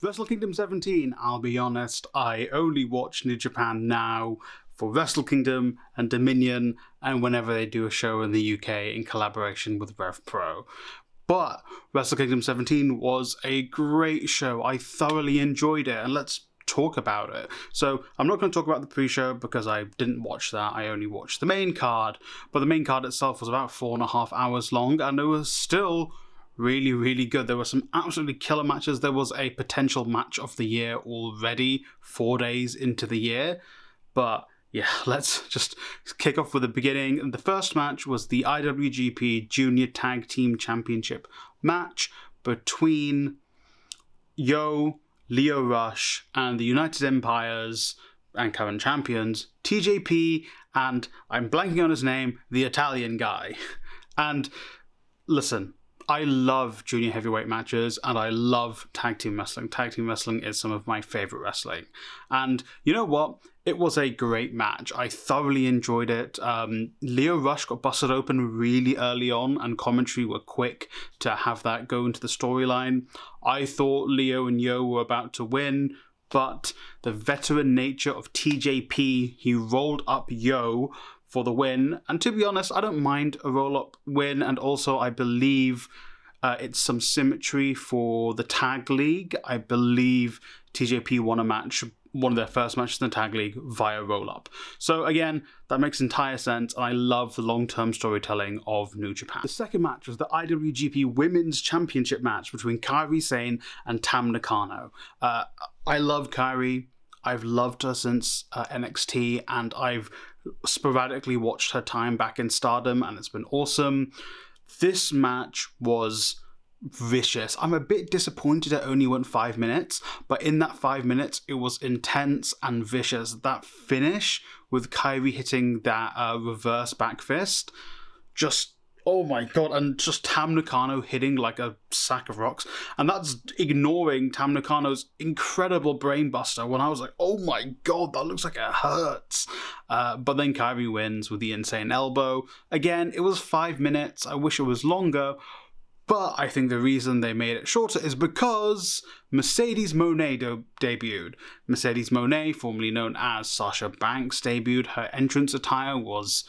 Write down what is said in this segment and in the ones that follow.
Wrestle Kingdom 17, I'll be honest, I only watch New Japan now for Wrestle Kingdom and Dominion and whenever they do a show in the UK in collaboration with Rev Pro. But Wrestle Kingdom 17 was a great show. I thoroughly enjoyed it, and let's talk about it. So I'm not going to talk about the pre-show because I didn't watch that. I only watched the main card, but the main card itself was about 4.5 hours long, and it was still really, really good. There were some absolutely killer matches. There was a potential match of the year already 4 days into the year. But yeah, let's just kick off with the beginning. The first match was the IWGP Junior Tag Team Championship match between Yo, Lio Rush, and the United Empires and current champions, TJP, and I'm blanking on his name, the Italian guy. And listen, I love junior heavyweight matches and I love tag team wrestling. Tag team wrestling is some of my favourite wrestling. And you know what? It was a great match. I thoroughly enjoyed it. Lio Rush got busted open really early on and commentary were quick to have that go into the storyline. I thought Lio and Yo were about to win, but the veteran nature of TJP, he rolled up Yo for the win, and to be honest, I don't mind a roll-up win, and also I believe it's some symmetry for the tag league. I believe TJP won a match, one of their first matches in the tag league via roll-up. So again, that makes entire sense, and I love the long-term storytelling of New Japan. The second match was the IWGP Women's Championship match between Kairi Sane and Tam Nakano. I love Kairi. I've loved her since NXT, and I've sporadically watched her time back in Stardom, and it's been awesome. This match was vicious. I'm a bit disappointed it only went 5 minutes, but in that 5 minutes, it was intense and vicious. That finish with Kairi hitting that reverse back fist, just oh my god, and just Tam Nakano hitting like a sack of rocks. And that's ignoring Tam Nakano's incredible brainbuster when I was like, oh my god, that looks like it hurts. But then Kairi wins with the insane elbow. Again, it was 5 minutes. I wish it was longer. But I think the reason they made it shorter is because Mercedes Moné debuted. Mercedes Moné, formerly known as Sasha Banks, debuted. Her entrance attire was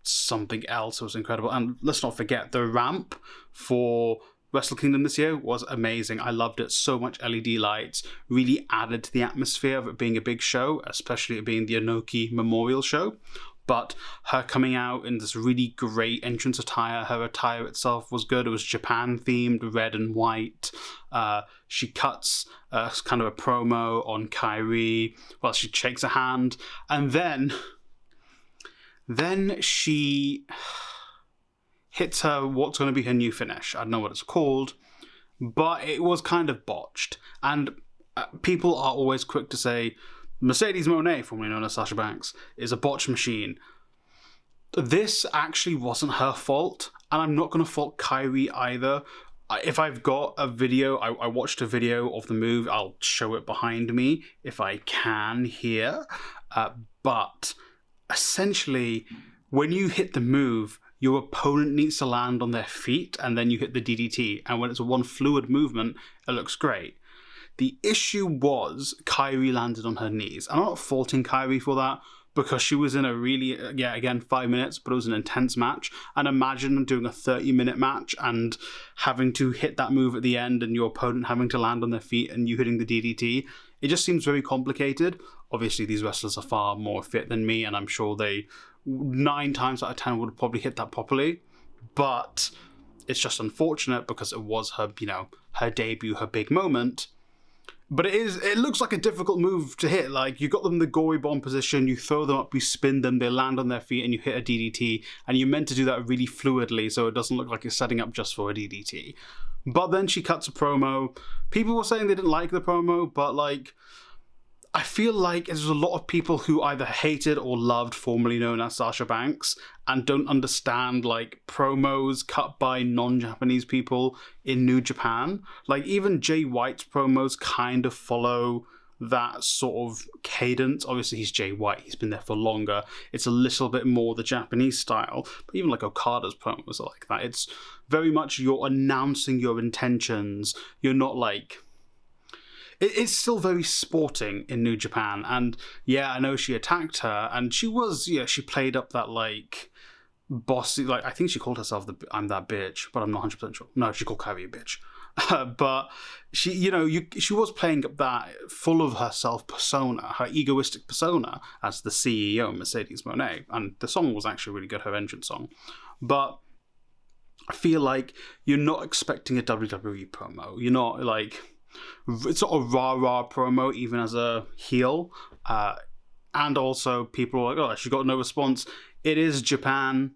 something else. It was incredible. And let's not forget, the ramp for Wrestle Kingdom this year was amazing. I loved it so much. LED lights really added to the atmosphere of it being a big show, especially it being the Inoki Memorial Show. But her coming out in this really great entrance attire, her attire itself was good. It was Japan themed, red and white. She cuts kind of a promo on Kairi while she shakes a hand, and then she hits her what's going to be her new finish. I don't know what it's called, but it was kind of botched. And people are always quick to say, Mercedes Moné, formerly known as Sasha Banks, is a botch machine. This actually wasn't her fault, and I'm not going to fault Kairi either. If I've got a video, I watched a video of the move, I'll show it behind me if I can here. But essentially, when you hit the move, your opponent needs to land on their feet and then you hit the DDT. And when it's a one fluid movement, it looks great. The issue was Kairi landed on her knees. I'm not faulting Kairi for that because she was in a really, again, 5 minutes, but it was an intense match. And imagine doing a 30-minute match and having to hit that move at the end and your opponent having to land on their feet and you hitting the DDT. It just seems very complicated. Obviously, these wrestlers are far more fit than me, and I'm sure they 9 times out of 10 would probably hit that properly. But it's just unfortunate because it was her, her debut, her big moment. But it looks like a difficult move to hit. Like, you got them in the gory bomb position, you throw them up, you spin them, they land on their feet, and you hit a DDT. And you're meant to do that really fluidly, so it doesn't look like you're setting up just for a DDT. But then she cuts a promo. People were saying they didn't like the promo, but I feel like there's a lot of people who either hated or loved formerly known as Sasha Banks and don't understand promos cut by non-Japanese people in New Japan. Even Jay White's promos kind of follow that sort of cadence. Obviously, he's Jay White. He's been there for longer. It's a little bit more the Japanese style. But even Okada's promos are like that. It's very much you're announcing your intentions. You're not it's still very sporting in New Japan. And yeah, I know she attacked her, and she was, yeah, she played up that like bossy, like I think she called herself the I'm that bitch, but I'm not 100% sure. No, she called Kyrie a bitch. But she, she was playing up that full of herself persona, her egoistic persona as the CEO, Mercedes Moné, and the song was actually really good, her entrance song. But I feel like you're not expecting a WWE promo. You're not like, it's not a rah-rah promo even as a heel. And also people are like, oh, she got no response. It is Japan.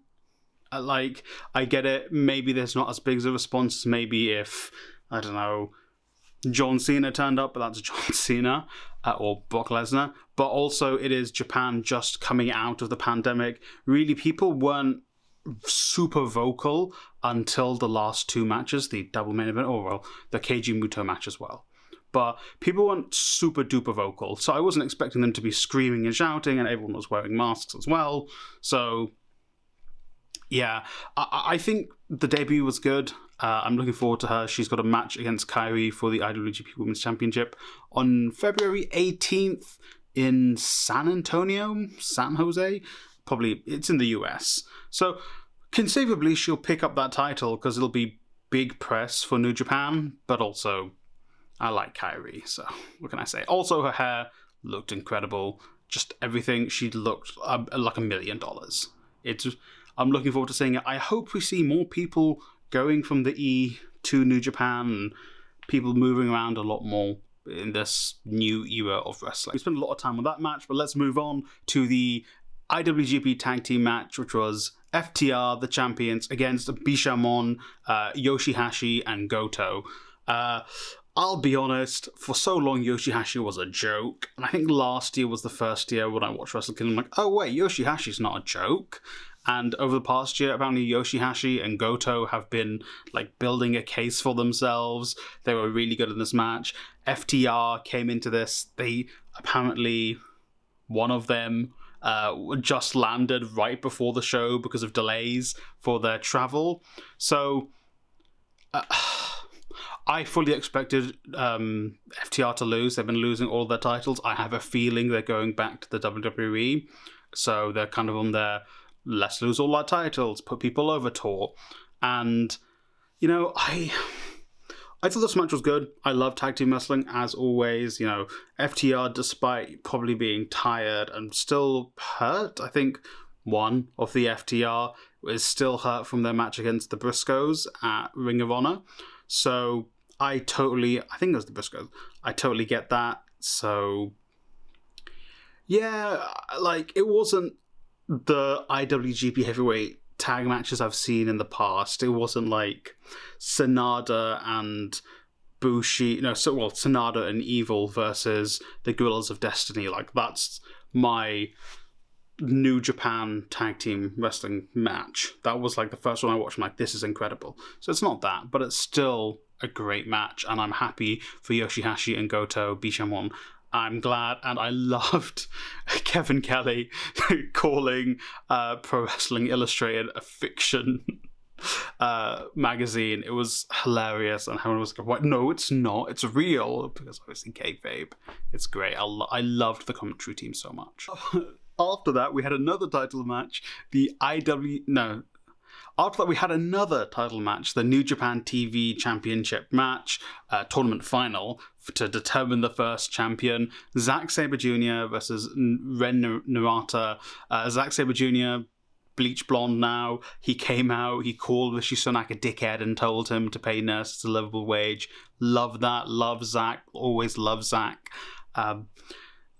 Like, I get it. Maybe there's not as big as a response as maybe if, I don't know, John Cena turned up, but that's John Cena, or Brock Lesnar. But also, it is Japan just coming out of the pandemic. Really, people weren't super vocal until the last two matches, the double main event, or well, the Keiji Muto match as well. But people weren't super duper vocal, so I wasn't expecting them to be screaming and shouting, and everyone was wearing masks as well. So yeah, I think the debut was good. I'm looking forward to her. She's got a match against Kyrie for the IWGP Women's Championship on February 18th in San Jose. Probably, it's in the US. So conceivably, she'll pick up that title because it'll be big press for New Japan, but also, I like Kyrie, so what can I say? Also, her hair looked incredible. Just everything, she looked like $1 million. I'm looking forward to seeing it. I hope we see more people going from the E to New Japan and people moving around a lot more in this new era of wrestling. We spent a lot of time on that match, but let's move on to the IWGP Tag Team match, which was FTR, the champions, against Bishamon, Yoshihashi, and Goto. I'll be honest, for so long Yoshihashi was a joke, and I think last year was the first year when I watched Wrestle Kingdom, I'm like, oh wait, Yoshihashi's not a joke. And over the past year, apparently Yoshihashi and Goto have been like building a case for themselves. They were really good in this match. FTR came into this. They apparently, one of them just landed right before the show because of delays for their travel. So I fully expected FTR to lose. They've been losing all their titles. I have a feeling they're going back to the WWE. So they're kind of on their let's lose all our titles, put people over tour. And, I thought this match was good. I love tag team wrestling, as always. FTR, despite probably being tired and still hurt, I think one of the FTR is still hurt from their match against the Briscoes at Ring of Honor. So I think it was the Briscoes. I totally get that. So yeah, like, it wasn't the IWGP heavyweight tag matches I've seen in the past. It wasn't like Sanada and Sanada and Evil versus the Guerrillas of Destiny. Like, that's my New Japan tag team wrestling match. That was like the first one I watched. I'm like, this is incredible. So it's not that, but it's still a great match, and I'm happy for Yoshihashi and Goto, Bishamon. I'm glad, and I loved Kevin Kelly calling Pro Wrestling Illustrated a fiction magazine. It was hilarious, and everyone was like, "What? No, it's not. It's real." Because obviously, kayfabe. It's great. I loved the commentary team so much. After that, we had another title match. After that, we had another title match, the New Japan TV Championship match, tournament final, to determine the first champion. Zack Sabre Jr. versus Ren Narita. Zack Sabre Jr., bleach blonde now. He came out, he called Rishi Sunak a dickhead and told him to pay nurses a livable wage. Love that. Love Zack. Always love Zack.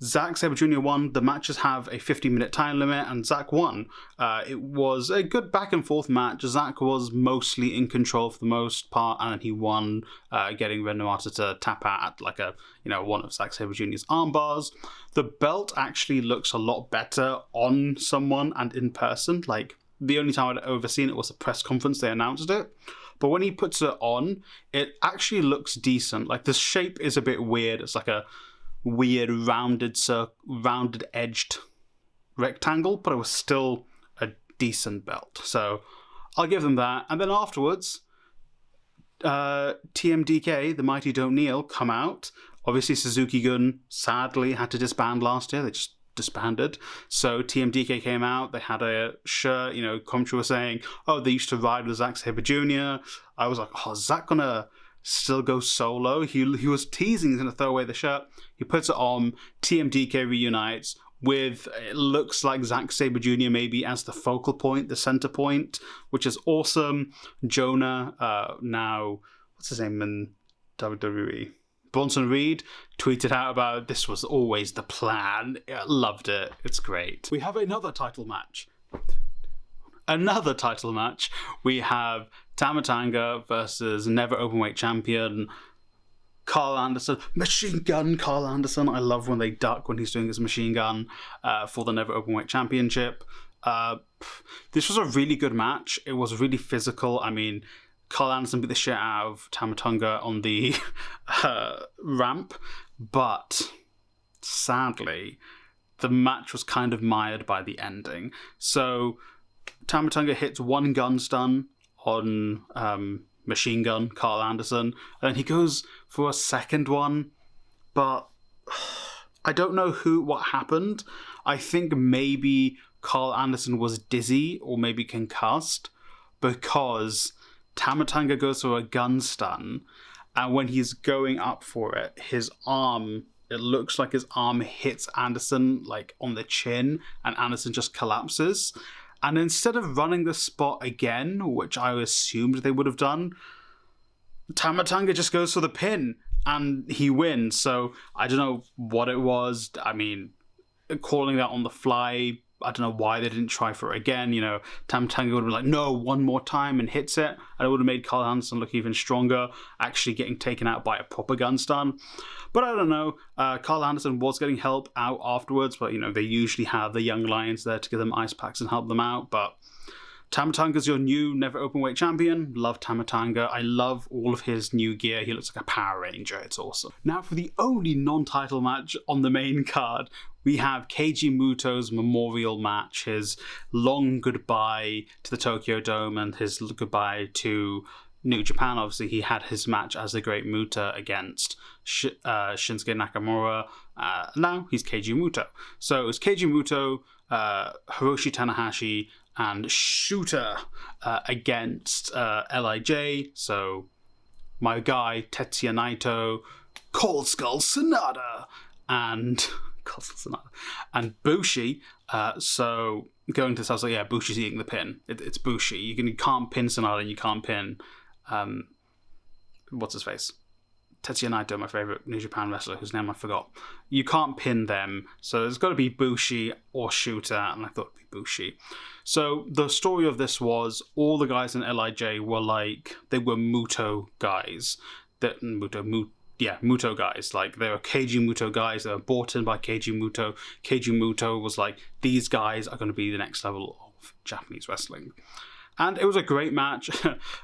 Zack Sabre Jr. won. The matches have a 50-minute time limit, and Zack won. It was a good back-and-forth match. Zack was mostly in control for the most part, and he won, getting Ren Narita to tap out at one of Zack Sabre Jr.'s arm bars. The belt actually looks a lot better on someone and in person. Like, the only time I'd ever seen it was a press conference. They announced it. But when he puts it on, it actually looks decent. Like, the shape is a bit weird. It's like a weird rounded edged rectangle, but it was still a decent belt, so I'll give them that. And then afterwards, TMDK, the Mighty Don't Kneel, come out. Obviously, Suzuki-gun sadly had to disband last year. They just disbanded. So TMDK came out. They had a shirt. Commentary was saying, "Oh, they used to ride with Zack Sabre Jr." I was like, "Oh, is Zack gonna still go solo?" He was teasing he's gonna throw away the shirt. He puts it on. TMDK reunites with, it looks like Zack Sabre Jr. maybe as the focal point, the center point, which is awesome. Jonah, now what's his name in WWE? Bronson Reed tweeted out about this was always the plan. I loved it. It's great. We have another title match. We have Tama Tonga versus Never Openweight Champion Carl Anderson. Machine Gun Carl Anderson. I love when they duck when he's doing his machine gun for the Never Openweight Championship. This was a really good match. It was really physical. I mean, Carl Anderson beat the shit out of Tama Tonga on the ramp, but sadly, the match was kind of mired by the ending. So Tama Tonga hits one gun stun on Machine Gun Carl Anderson, and then he goes for a second one, but I don't know what happened. I think maybe Carl Anderson was dizzy or maybe concussed, because Tama Tonga goes for a gun stun, and when he's going up for it, it looks like his arm hits Anderson like on the chin, and Anderson just collapses. And instead of running the spot again, which I assumed they would have done, Tama Tonga just goes for the pin and he wins. So I don't know what it was. I mean, calling that on the fly, I don't know why they didn't try for it again. Tama Tonga would have been like, no, one more time, and hits it. And it would have made Carl Anderson look even stronger, actually getting taken out by a proper gun stun. But I don't know. Carl Anderson was getting help out afterwards, but, they usually have the young lions there to give them ice packs and help them out. But Tama Tonga's your new Never Openweight Champion. Love Tama Tonga. I love all of his new gear. He looks like a Power Ranger. It's awesome. Now for the only non-title match on the main card, we have Keiji Muto's memorial match, his long goodbye to the Tokyo Dome and his goodbye to New Japan. Obviously, he had his match as the Great Muta against Shinsuke Nakamura. Now he's Keiji Muto. So it was Keiji Muto, Hiroshi Tanahashi, and Shooter against LIJ. So my guy Tetsuya Naito, Cold Skull Sonata, and Bushi. So going to this, I was like, yeah, Bushi's eating the pin. It's Bushi. You can't pin Sonata, and you can't pin what's his face? Tetsuya Naito, my favourite New Japan wrestler, whose name I forgot. You can't pin them, so there's got to be Bushi or Shooter, and I thought it'd be Bushi. So the story of this was all the guys in LIJ were they were Muto guys. Muto guys. They were Keiji Muto guys. They were brought in by Keiji Muto. Keiji Muto was like, these guys are going to be the next level of Japanese wrestling. And it was a great match.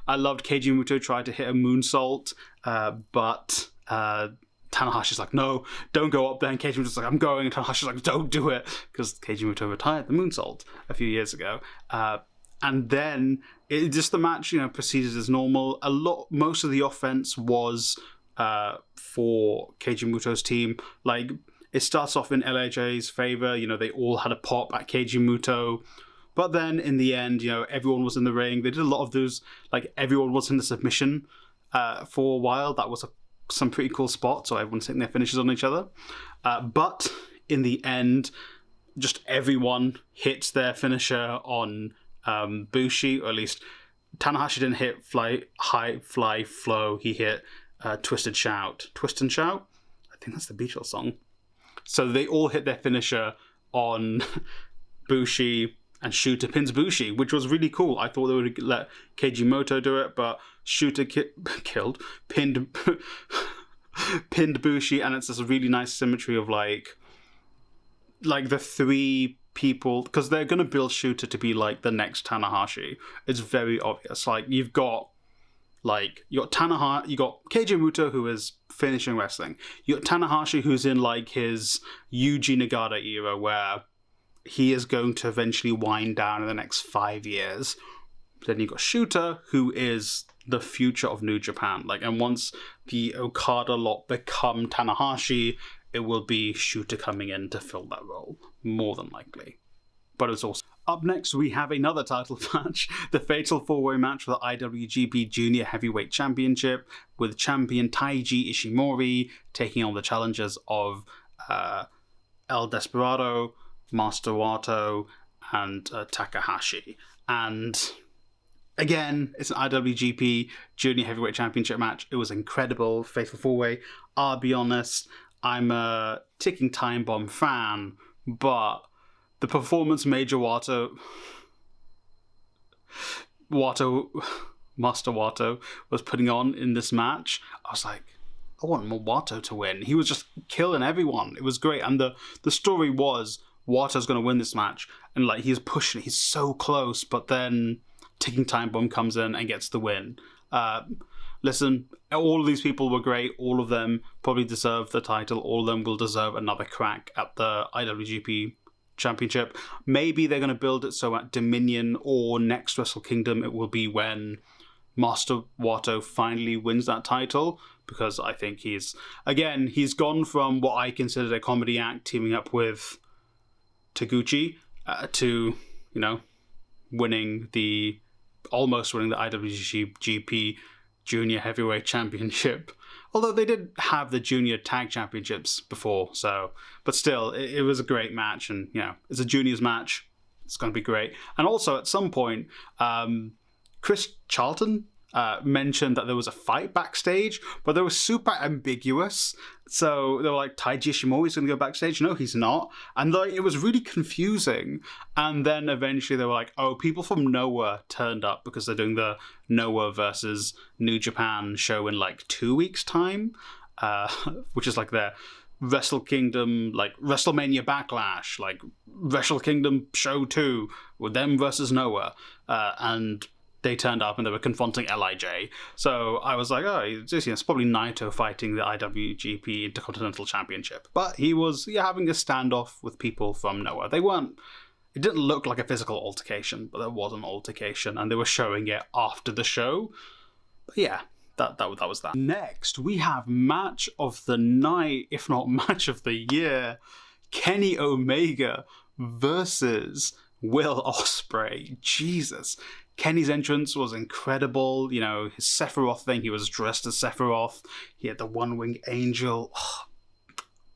I loved Keiji Muto tried to hit a moonsault, but Tanahashi's like, no, don't go up there. And Keiji Muto's like, I'm going. And Tanahashi's like, don't do it. Because Keiji Muto retired the moonsault a few years ago. And then the match, proceeded as normal. Most of the offense was for Keiji Muto's team. It starts off in LIJ's favor. They all had a pop at Keiji Muto. But then in the end, everyone was in the ring. They did a lot of those, everyone was in the submission for a while. That was some pretty cool spots. So everyone's hitting their finishes on each other. But in the end, just everyone hits their finisher on Bushi, or at least Tanahashi didn't hit fly, flow. He hit Twist and Shout. I think that's the Beatles song. So they all hit their finisher on Bushi, and Shooter pins Bushi, which was really cool. I thought they would let Keiji Muto do it, but Shooter pinned Bushi, and it's this really nice symmetry of the three people, because they're going to build Shooter to be the next Tanahashi. It's very obvious. You've got Tanahashi, you got Keiji Muto, who is finishing wrestling. You got Tanahashi, who's in his Yuji Nagata era, where he is going to eventually wind down in the next 5 years. Then you got Shooter, who is the future of New Japan. Like, and once the Okada lot become Tanahashi, it will be Shooter coming in to fill that role, more than likely. But it's also... Up next, we have another title match, the Fatal 4-Way match for the IWGP Junior Heavyweight Championship, with champion Taiji Ishimori taking on the challengers of El Desperado, Master Wato, and Takahashi. And again, it's an IWGP Junior Heavyweight Championship match. It was incredible. Fatal 4-Way. I'll be honest, I'm a ticking time bomb fan, but the performance Major Wato, Master Wato, was putting on in this match, I was like, I want more Wato to win. He was just killing everyone. It was great. And the story was Wato's going to win this match. And like, he's pushing it. He's so close. But then Ticking Time Bomb comes in and gets the win. Listen, all of these people were great. All of them probably deserve the title. All of them will deserve another crack at the IWGP Championship. Maybe they're going to build it so at Dominion or next Wrestle Kingdom it will be when Master Wato finally wins that title, because I think he's gone from what I considered a comedy act teaming up with Taguchi to, you know, almost winning the IWGP Junior Heavyweight Championship. Although they did have the Junior Tag Championships before, but still, it was a great match, and, you know, it's a juniors match. It's going to be great. And also, at some point, Chris Charlton mentioned that there was a fight backstage, but they were super ambiguous. So they were like, Taiji Ishimori's going to go backstage? No, he's not. And it was really confusing. And then eventually they were like, oh, people from Noah turned up because they're doing the Noah versus New Japan show in like 2 weeks' time, which is like their Wrestle Kingdom, like WrestleMania Backlash, like Wrestle Kingdom Show 2 with them versus Noah. And they turned up and they were confronting LIJ. So I was like, oh, it's probably Naito fighting the IWGP Intercontinental Championship. But he was having a standoff with people from Noah. It didn't look like a physical altercation, but there was an altercation, and they were showing it after the show. But yeah, that was that. Next, we have match of the night, if not match of the year, Kenny Omega versus Will Ospreay. Jesus. Kenny's entrance was incredible. You know, his Sephiroth thing, he was dressed as Sephiroth. He had the one-winged angel. Oh,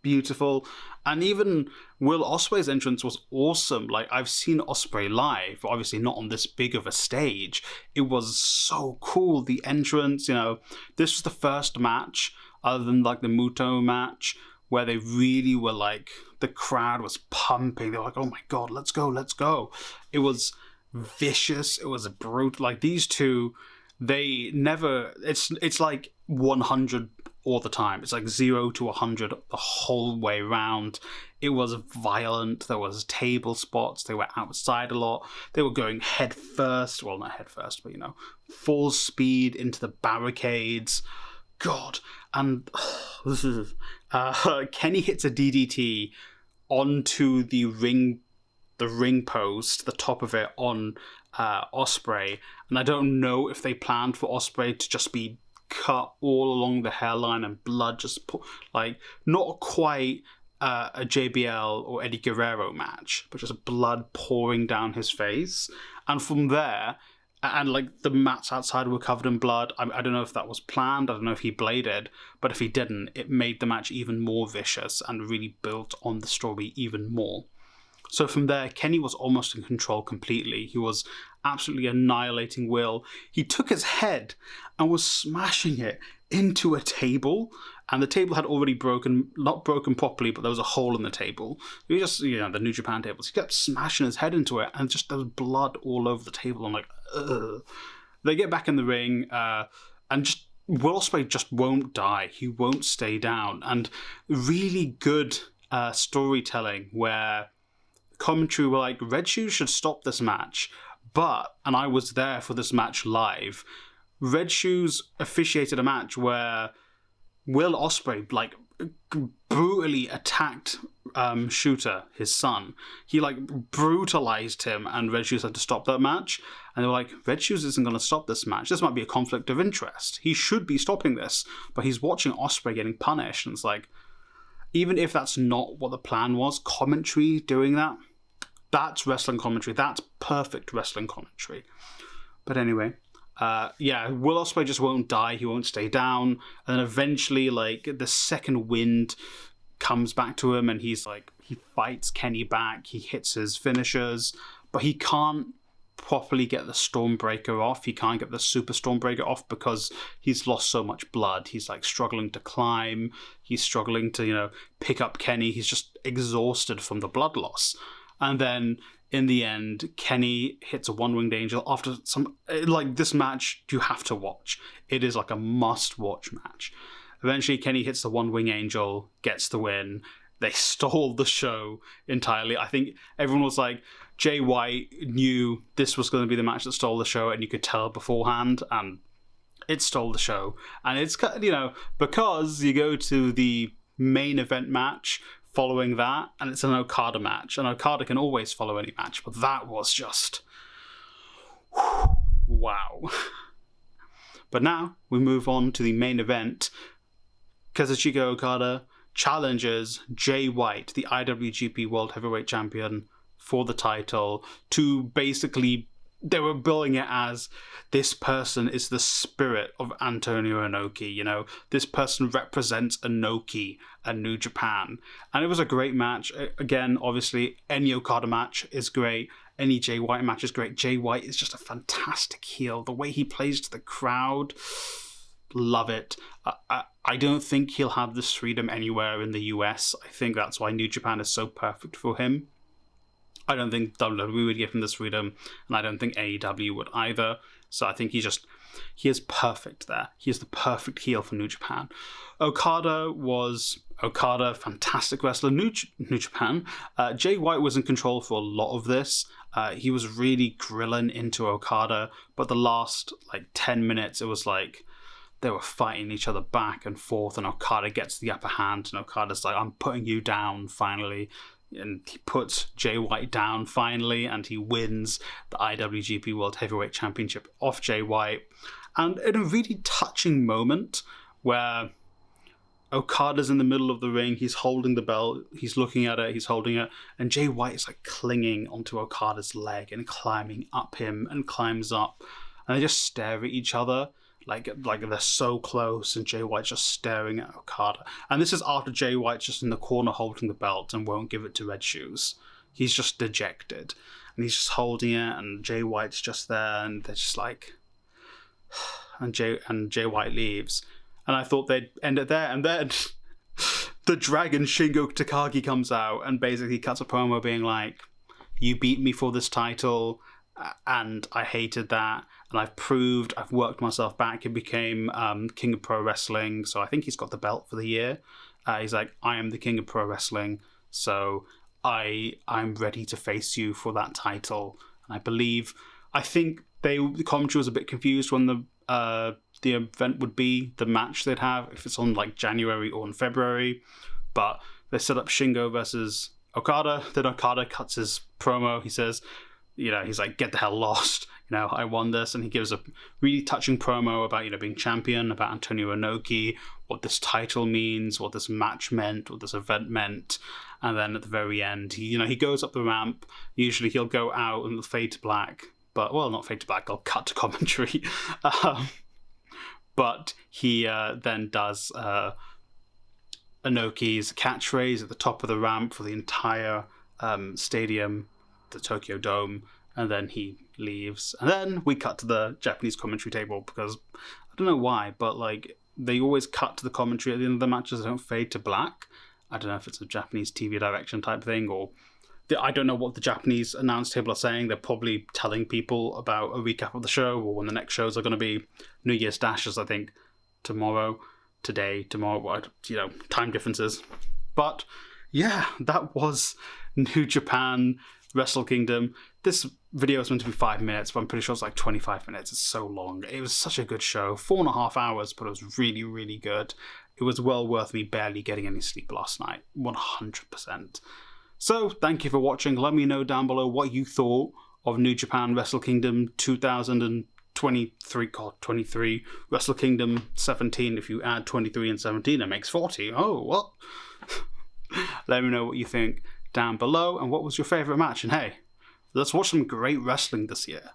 beautiful. And even Will Ospreay's entrance was awesome. Like, I've seen Ospreay live, obviously not on this big of a stage. It was so cool, the entrance, you know. This was the first match, other than like the Muto match, where they really were like, the crowd was pumping. They were like, oh my God, let's go, let's go. It was vicious. It was brutal. Like, these two, they never, it's like 100 all the time. It's like 0 to 100 the whole way round. It was violent. There was table spots. They were outside a lot. They were going head first. Well, not head first, but, you know, full speed into the barricades. God. And Kenny hits a DDT onto the ring post, the top of it, on Ospreay. And I don't know if they planned for Ospreay to just be cut all along the hairline and blood just like, not quite a JBL or Eddie Guerrero match, but just blood pouring down his face. And from there, and like the mats outside were covered in blood. I don't know if that was planned. I don't know if he bladed, but if he didn't, it made the match even more vicious and really built on the story even more. So from there, Kenny was almost in control completely. He was absolutely annihilating Will. He took his head and was smashing it into a table, and the table had already not broken properly, but there was a hole in the table. He just, you know, the New Japan tables. He kept smashing his head into it, and just there was blood all over the table. I'm like, ugh. They get back in the ring, and just Will Ospreay just won't die. He won't stay down. And really good storytelling where commentary were like, Red Shoes should stop this match. But, and I was there for this match live, Red Shoes officiated a match where Will Ospreay, like, brutally attacked Shooter, his son. He brutalized him, and Red Shoes had to stop that match. And they were like, Red Shoes isn't going to stop this match. This might be a conflict of interest. He should be stopping this, but he's watching Ospreay getting punished, and it's like, even if that's not what the plan was, commentary doing that, that's wrestling commentary. That's perfect wrestling commentary. But anyway, Will Ospreay just won't die. He won't stay down. And then eventually, the second wind comes back to him, and he fights Kenny back. He hits his finishers, but he can't properly get the Stormbreaker off. He can't get the Super Stormbreaker off because he's lost so much blood. He's struggling to climb. He's struggling to, pick up Kenny. He's just exhausted from the blood loss. And then in the end, Kenny hits a one-winged angel after this match you have to watch. It is a must-watch match. Eventually, Kenny hits the one-wing angel, gets the win. They stole the show entirely. I think everyone was like, Jay White knew this was going to be the match that stole the show, and you could tell beforehand, and it stole the show. And it's, because you go to the main event match following that, and it's an Okada match, and Okada can always follow any match, but that was just... wow. But now, we move on to the main event. Kazuchika Okada challenges Jay White, the IWGP World Heavyweight Champion, for the title to basically, they were billing it as, this person is the spirit of Antonio Inoki, this person represents Inoki and New Japan. And it was a great match. Again, obviously, any Okada match is great. Any Jay White match is great. Jay White is just a fantastic heel. The way he plays to the crowd, love it. I don't think he'll have this freedom anywhere in the US. I think that's why New Japan is so perfect for him. I don't think WWE would give him this freedom, and I don't think AEW would either. So I think he is perfect there. He is the perfect heel for New Japan. Okada, fantastic wrestler. New Japan. Jay White was in control for a lot of this. He was really grilling into Okada, but the last 10 minutes, it was they were fighting each other back and forth, and Okada gets the upper hand, and Okada's like, I'm putting you down finally. And he puts Jay White down finally, and he wins the IWGP World Heavyweight Championship off Jay White. And in a really touching moment where Okada's in the middle of the ring, he's holding the belt, he's looking at it, he's holding it, and Jay White is clinging onto Okada's leg and climbing up him and climbs up. And they just stare at each other. Like they're so close, and Jay White's just staring at Okada. And this is after Jay White's just in the corner holding the belt and won't give it to Red Shoes. He's just dejected. And he's just holding it, and Jay White's just there, and they're just and Jay White leaves. And I thought they'd end it there, and then the dragon Shingo Takagi comes out and basically cuts a promo being like, you beat me for this title, and I hated that, and I've worked myself back and became King of Pro Wrestling, so I think he's got the belt for the year. He's like, I am the King of Pro Wrestling, so I'm ready to face you for that title. And I think the commentary was a bit confused when the event would be, the match they'd have, if it's on January or in February, but they set up Shingo versus Okada. Then Okada cuts his promo. He says, he's like, get the hell lost. I won this. And he gives a really touching promo about, being champion, about Antonio Inoki, what this title means, what this match meant, what this event meant. And then at the very end, he goes up the ramp. Usually he'll go out and it'll fade to black. But, well, not fade to black, I'll cut to commentary. But he then does Inoki's catchphrase at the top of the ramp for the entire stadium, the Tokyo Dome, and then he leaves. And then we cut to the Japanese commentary table, because I don't know why, but they always cut to the commentary at the end of the matches. They don't fade to black. I don't know if it's a Japanese TV direction type thing, or I don't know what the Japanese announce table are saying. They're probably telling people about a recap of the show, or when the next shows are going to be. New Year's Dashes, I think, tomorrow, time differences. But yeah, that was New Japan Wrestle Kingdom. This video is meant to be 5 minutes, but I'm pretty sure it's 25 minutes. It's so long. It was such a good show. 4.5 hours, but it was really, really good. it was well worth me barely getting any sleep last night. 100%. So, thank you for watching. Let me know down below what you thought of New Japan Wrestle Kingdom 23, Wrestle Kingdom 17. If you add 23 and 17, it makes 40. Oh, what? Let me know what you think down below, and what was your favourite match. And hey, let's watch some great wrestling this year.